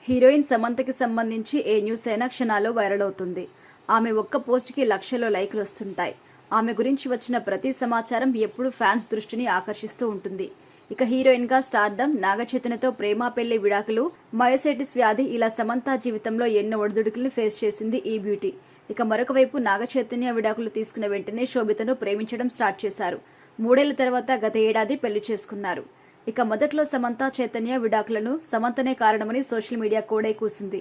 Heroine సమంతకి సంబంధించి ఏ news అయినా క్షణాల్లో వైరల్ అవుతుంది. ఆమె ఒక్క పోస్ట్కి లక్షల్లో లైక్లు వస్తుంటాయి. ఆమె గురించి వచ్చిన ప్రతి సమాచారం ఎప్పుడూ ఫ్యాన్స్ దృష్టిని ఆకర్షిస్తూ ఉంటుంది. ఇక హీరోయిన్ గా స్టార్డమ్, నాగచైతన్యతో ప్రేమ పెళ్లి విడాకులు, మయోసైటిస్ వ్యాధి ఇలా సమంత జీవితంలో ఎన్నో ఒడిదుడుకులను ఫేస్ చేసింది ఈ బ్యూటీ. ఇక మరొక వైపు నాగచైతన్య విడాకులు తీసుకున్న వెంటనే శోభితను ప్రేమించడం స్టార్ట్ చేశారు. 3 ఏళ్ల తర్వాత గత ఏడాది పెళ్లి చేసుకున్నారు. ఇక మొదట్లో సమంత చైతన్య విడాకులను సమంతనే కారణమని సోషల్ మీడియా కోడై కూసింది.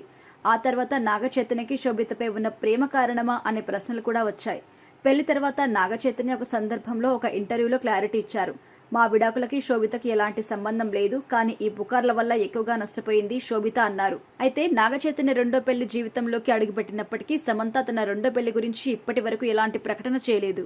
ఆ తర్వాత నాగ చైతన్యకి శోభితపై ఉన్న ప్రేమ కారణమా అనే ప్రశ్నలు కూడా వచ్చాయి. పెళ్లి తర్వాత నాగ చైతన్య ఒక సందర్భంలో ఒక ఇంటర్వ్యూలో క్లారిటీ ఇచ్చారు. మా విడాకులకి శోభితకి ఎలాంటి సంబంధం లేదు, కానీ ఈ పుకార్ల వల్ల ఎక్కువగా నష్టపోయింది శోభిత అన్నారు. అయితే నాగ చైతన్య రెండో పెళ్లి జీవితంలోకి అడుగుపెట్టినప్పటికీ సమంత తన రెండో పెళ్లి గురించి ఇప్పటి వరకు ఎలాంటి ప్రకటన చేయలేదు.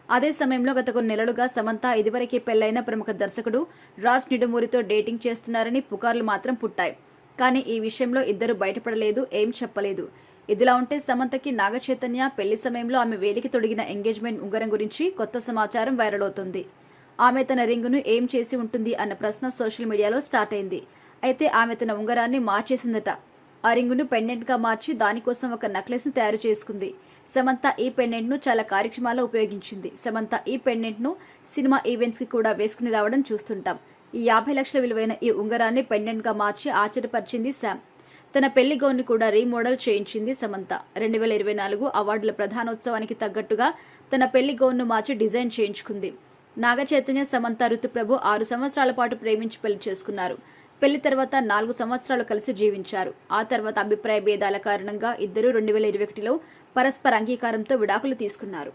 అదే సమయంలో గత కొన్ని నెలలుగా సమంత ఇదివరకే పెళ్లైన ప్రముఖ దర్శకుడు రాజ్ నిడుమూరితో డేటింగ్ చేస్తున్నారని పుకార్లు మాత్రం పుట్టాయి. కానీ ఈ విషయంలో ఇద్దరు బయటపడలేదు, ఏం చెప్పలేదు. ఇదిలా ఉంటే సమంతకి నాగ చైతన్య పెళ్లి సమయంలో ఆమె వేలికి తొడిగిన ఎంగేజ్మెంట్ ఉంగరం గురించి కొత్త సమాచారం వైరల్ అవుతుంది. ఆమె తన రింగును ఏం చేసి ఉంటుంది అన్న ప్రశ్న సోషల్ మీడియాలో స్టార్ట్ అయింది. అయితే ఆమె తన ఉంగరాన్ని మార్చేసిందట. ఆ రింగును పెండెంట్ గా మార్చి దానికోసం ఒక నెక్లెస్ ను తయారు చేసుకుంది. సమంత ఈ పెండెంట్ ను చాలా కార్యక్రమాల్లో ఉపయోగించింది. సమంత ఈ పెండెంట్ ను సినిమా ఈవెంట్స్ కి కూడా వేసుకుని రావడం చూస్తుంటాం. ఈ 50 లక్షల విలువైన ఈ ఉంగరాన్ని పెండెంట్ గా మార్చి ఆశ్చర్యపరిచింది శామ్. తన పెళ్లి గౌన్ ని కూడా రీమోడల్ చేయించింది సమంత. 2024 అవార్డుల ప్రధానోత్సవానికి తగ్గట్టుగా తన పెళ్లి గౌన్ ను మార్చి డిజైన్ చేయించుకుంది. నాగ చైతన్య, సమంత, ఋతుప్రభు 6 సంవత్సరాల పాటు ప్రేమించి పెళ్లి చేసుకున్నారు. పెళ్లి తర్వాత 4 సంవత్సరాలు కలిసి జీవించారు. ఆ తర్వాత అభిప్రాయ భేదాల కారణంగా ఇద్దరు 2021లో పరస్పర అంగీకారంతో విడాకులు తీసుకున్నారు.